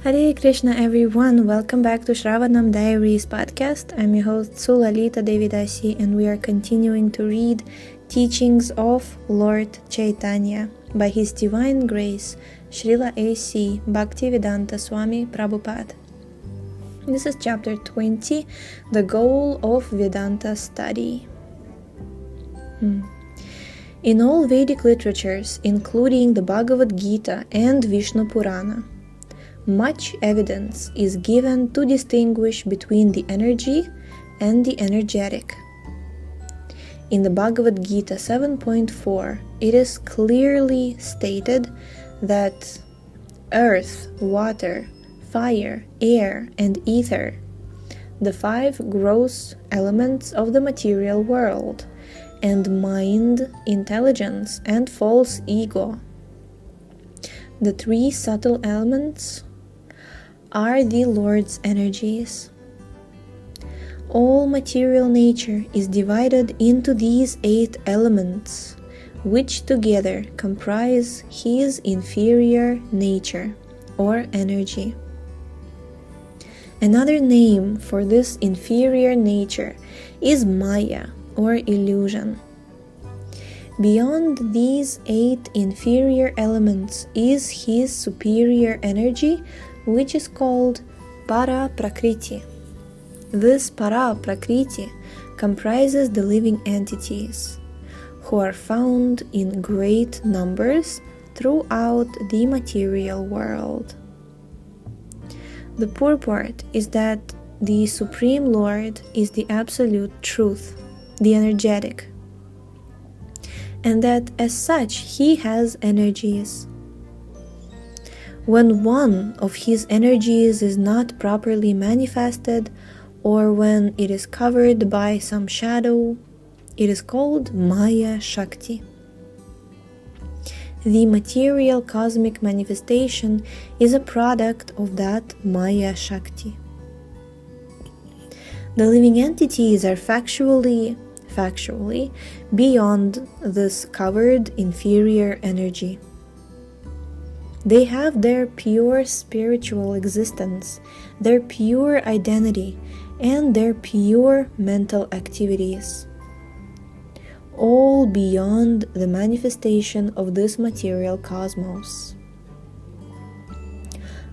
Hare Krishna everyone, welcome back to Shravanam Diaries podcast. I'm your host Sulalita Devidasi and we are continuing to read teachings of Lord Caitanya by His Divine Grace, Srila A.C. Bhaktivedanta Swami Prabhupada. This is chapter 20, the goal of Vedanta study. In all Vedic literatures, including the Bhagavad Gita and Vishnu Purana, much evidence is given to distinguish between the energy and the energetic. In the Bhagavad Gita 7.4, it is clearly stated that earth, water, fire, air, and ether, the five gross elements of the material world, and mind, intelligence, and false ego, the three subtle elements, are the Lord's energies. All material nature is divided into these 8 elements, which together comprise His inferior nature, or energy. Another name for this inferior nature is Maya, or illusion. Beyond these 8 inferior elements is His superior energy, which is called Para Prakriti. This Para Prakriti comprises the living entities, who are found in great numbers throughout the material world. The purport is that the Supreme Lord is the absolute truth, the energetic, and that as such He has energies. When one of His energies is not properly manifested, or when it is covered by some shadow, it is called Maya Shakti. The material cosmic manifestation is a product of that Maya Shakti. The living entities are factually beyond this covered inferior energy. They have their pure spiritual existence, their pure identity, and their pure mental activities, all beyond the manifestation of this material cosmos.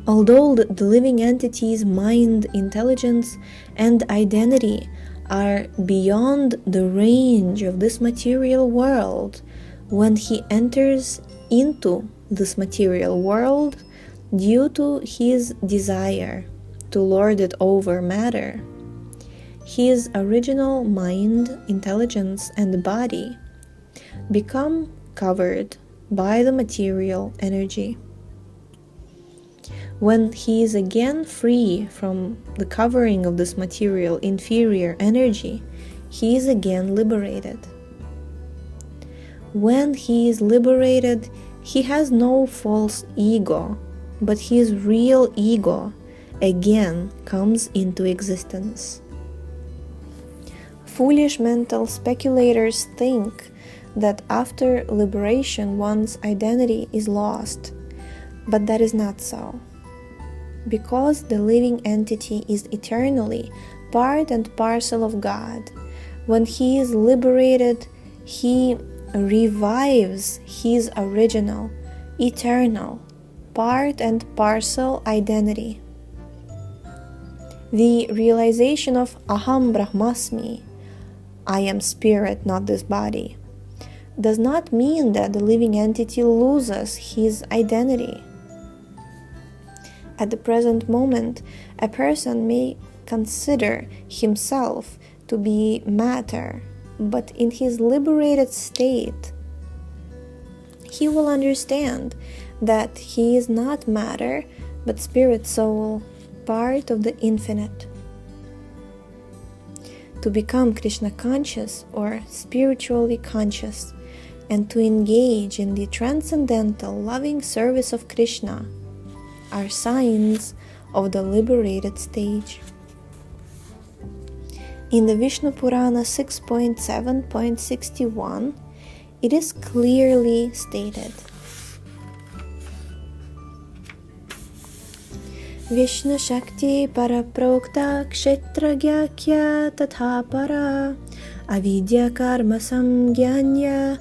Although the living entity's mind, intelligence, and identity are beyond the range of this material world, when he enters into this material world due to his desire to lord it over matter, his original mind, intelligence, and body become covered by the material energy. When he is again free from the covering of this material inferior energy, he is again liberated. When he is liberated, he has no false ego, but his real ego again comes into existence. Foolish mental speculators think that after liberation one's identity is lost, but that is not so. Because the living entity is eternally part and parcel of God, when he is liberated, he revives his original, eternal, part and parcel identity. The realization of Aham Brahmasmi, I am spirit, not this body, does not mean that the living entity loses his identity. At the present moment, a person may consider himself to be matter, but in his liberated state, he will understand that he is not matter, but spirit soul, part of the infinite. To become Kṛṣṇa conscious or spiritually conscious, and to engage in the transcendental loving service of Kṛṣṇa are signs of the liberated stage. In the Vishnu Purana 6.7.61, it is clearly stated, Vishnu Shakti Paraprokta Kshetragyakya Tatha Para Avidya Karma Samgyanya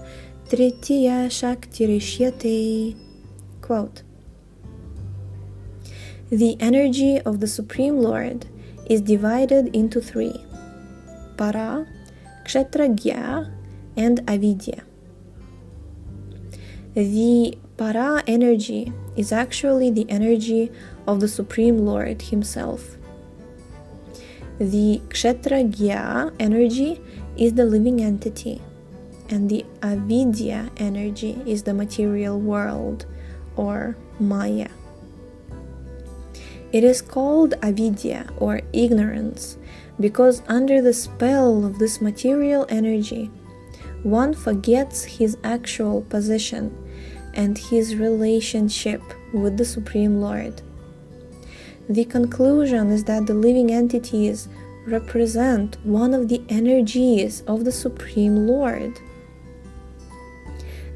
Tritiya Shakti Rishyate. Quote: the energy of the Supreme Lord is divided into three: Para, Kshetragya, and Avidya. The Para energy is actually the energy of the Supreme Lord Himself. The Kshetragya energy is the living entity, and the Avidya energy is the material world, or Maya. It is called avidya, or ignorance, because under the spell of this material energy, one forgets his actual position and his relationship with the Supreme Lord. The conclusion is that the living entities represent one of the energies of the Supreme Lord.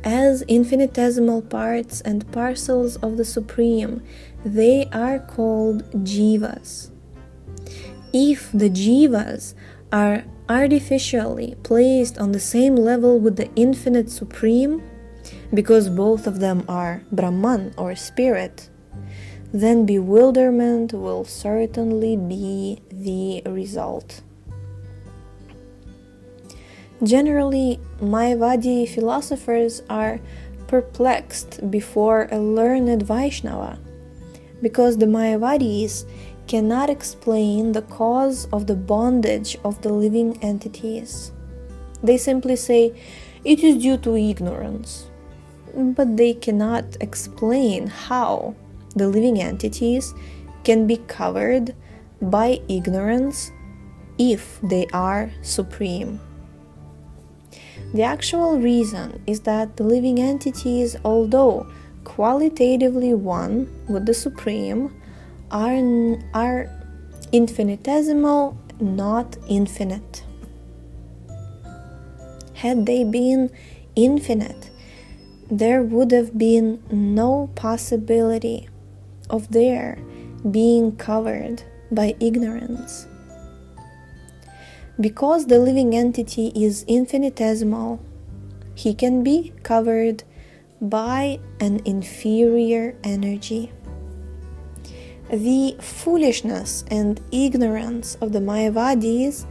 As infinitesimal parts and parcels of the Supreme, they are called jivas. If the jivas are artificially placed on the same level with the infinite Supreme, because both of them are Brahman, or spirit, then bewilderment will certainly be the result. Generally, Mayavadi philosophers are perplexed before a learned Vaishnava, because the Mayavadis cannot explain the cause of the bondage of the living entities. They simply say, it is due to ignorance, but they cannot explain how the living entities can be covered by ignorance if they are supreme. The actual reason is that the living entities, although qualitatively one with the Supreme, are infinitesimal, not infinite. Had they been infinite, there would have been no possibility of their being covered by ignorance. Because the living entity is infinitesimal, he can be covered by an inferior energy. The foolishness and ignorance of the Mayavadis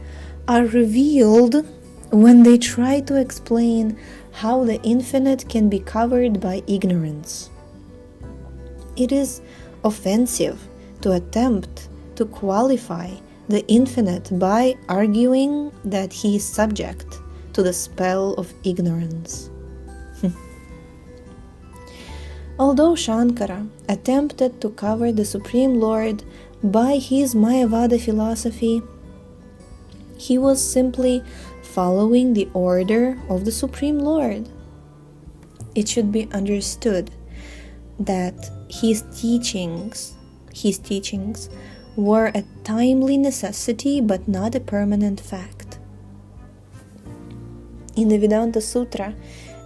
are revealed when they try to explain how the infinite can be covered by ignorance. It is offensive to attempt to qualify the infinite by arguing that he is subject to the spell of ignorance. Although Shankara attempted to cover the Supreme Lord by his Mayavada philosophy, he was simply following the order of the Supreme Lord. It should be understood that his teachings were a timely necessity but not a permanent fact. In the Vedanta Sutra,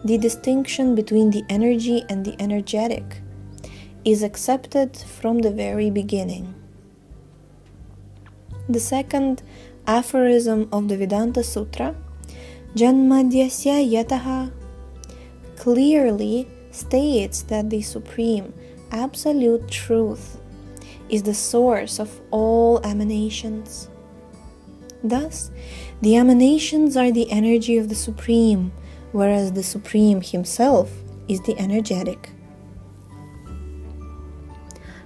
the distinction between the energy and the energetic is accepted from the very beginning. The second aphorism of the Vedanta Sutra, Janmadhyasya Yataha, clearly states that the Supreme Absolute Truth is the source of all emanations. Thus, the emanations are the energy of the Supreme, whereas the Supreme Himself is the energetic.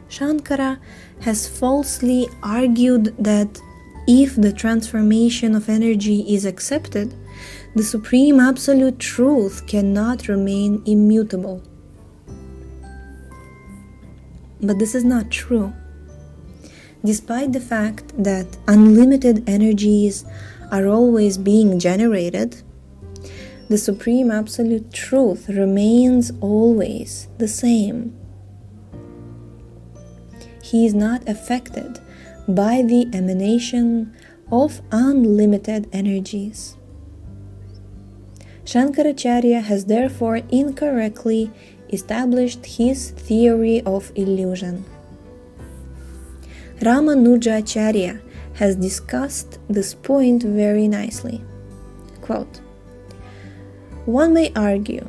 Shankara has falsely argued that if the transformation of energy is accepted, the Supreme Absolute Truth cannot remain immutable. But this is not true. Despite the fact that unlimited energies are always being generated, the Supreme Absolute Truth remains always the same. He is not affected by the emanation of unlimited energies. Shankaracharya has therefore incorrectly established his theory of illusion. Ramanujacharya has discussed this point very nicely. Quote, "One may argue,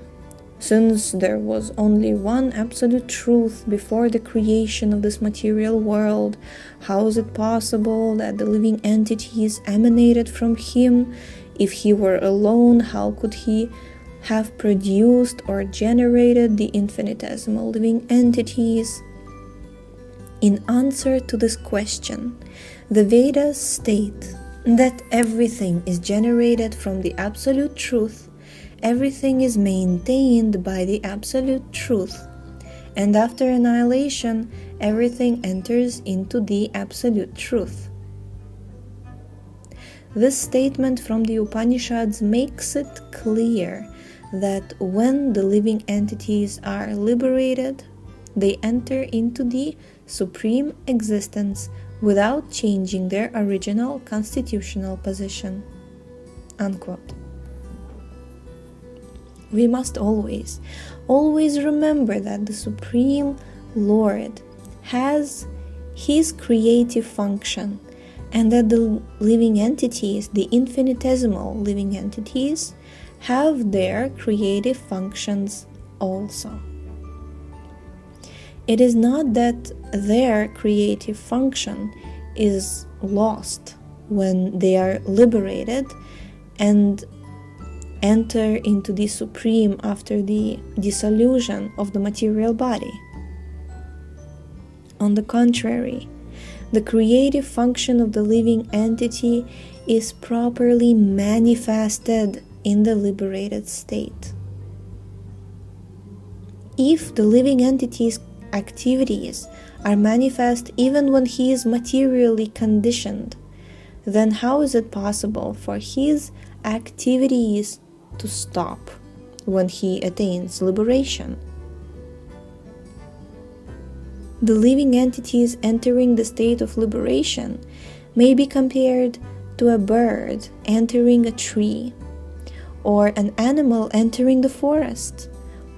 since there was only one absolute truth before the creation of this material world, how is it possible that the living entities emanated from him? If he were alone, how could he have produced or generated the infinitesimal living entities?" In answer to this question, the Vedas state that everything is generated from the absolute truth, everything is maintained by the absolute truth, and after annihilation, everything enters into the absolute truth. This statement from the Upanishads makes it clear that when the living entities are liberated, they enter into the supreme existence without changing their original constitutional position. Unquote. We must always remember that the Supreme Lord has his creative function, and that the living entities, the infinitesimal living entities, have their creative functions also. It is not that their creative function is lost when they are liberated and enter into the supreme after the dissolution of the material body. On the contrary, the creative function of the living entity is properly manifested in the liberated state. If the living entity's activities are manifest even when he is materially conditioned, then how is it possible for his activities to stop when he attains liberation? The living entities entering the state of liberation may be compared to a bird entering a tree, or an animal entering the forest,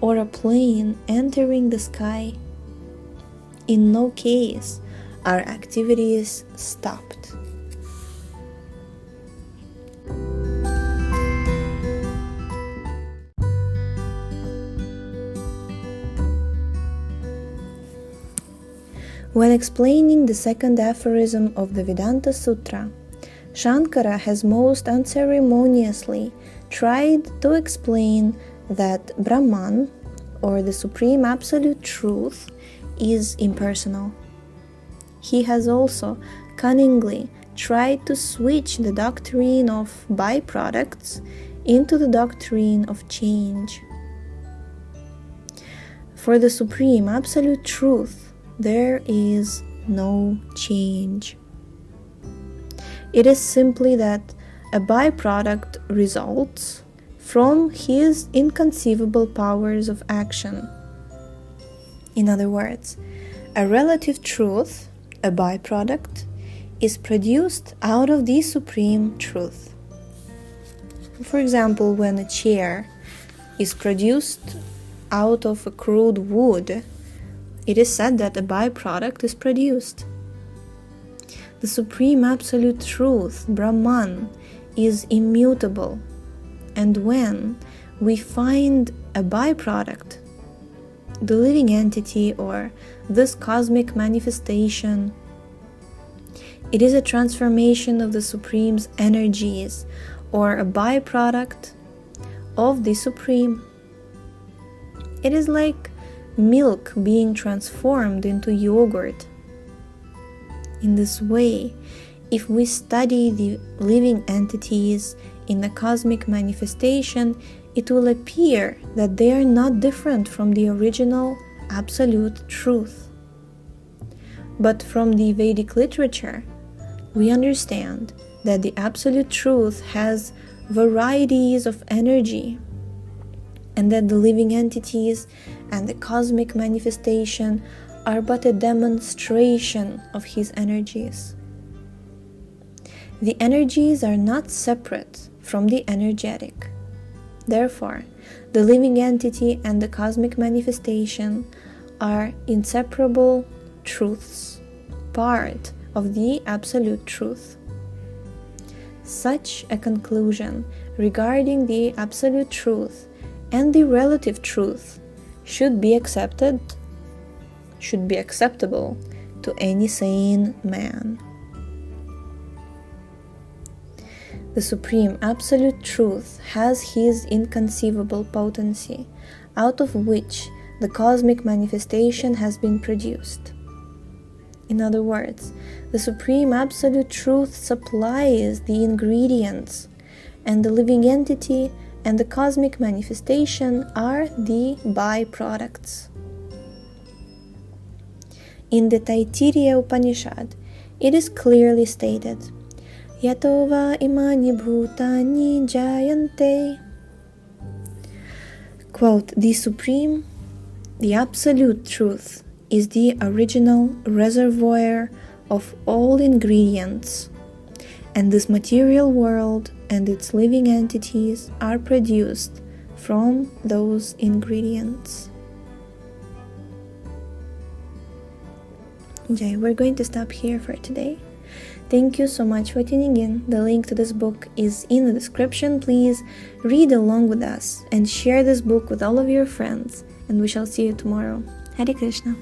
or a plane entering the sky. In no case are activities stopped. When explaining the second aphorism of the Vedanta Sutra, Shankara has most unceremoniously tried to explain that Brahman, or the Supreme Absolute Truth, is impersonal. He has also cunningly tried to switch the doctrine of byproducts into the doctrine of change. For the Supreme Absolute Truth, there is no change. It is simply that a byproduct results from his inconceivable powers of action. In other words, a relative truth, a byproduct, is produced out of the supreme truth. For example, when a chair is produced out of a crude wood, it is said that a byproduct is produced. The Supreme Absolute Truth, Brahman, is immutable, and when we find a byproduct, the living entity or this cosmic manifestation, it is a transformation of the Supreme's energies or a byproduct of the Supreme. It is like milk being transformed into yogurt. In this way, if we study the living entities in the cosmic manifestation, it will appear that they are not different from the original absolute truth. But from the Vedic literature, we understand that the absolute truth has varieties of energy, and that the living entities and the cosmic manifestation are but a demonstration of his energies. The energies are not separate from the energetic. Therefore, the living entity and the cosmic manifestation are inseparable truths, part of the Absolute Truth. Such a conclusion regarding the Absolute Truth and the relative truth should be acceptable to any sane man. The Supreme Absolute Truth has His inconceivable potency, out of which the cosmic manifestation has been produced. In other words, the Supreme Absolute Truth supplies the ingredients, and the living entity and the cosmic manifestation are the byproducts. In the Taittiriya Upanishad, it is clearly stated, Yato va imani bhutani jayante. Quote, the Supreme, the Absolute Truth is the original reservoir of all ingredients, and this material world and its living entities are produced from those ingredients. Okay, we're going to stop here for today. Thank you so much for tuning in. The link to this book is in the description. Please read along with us and share this book with all of your friends, and we shall see you tomorrow. Hare Krishna.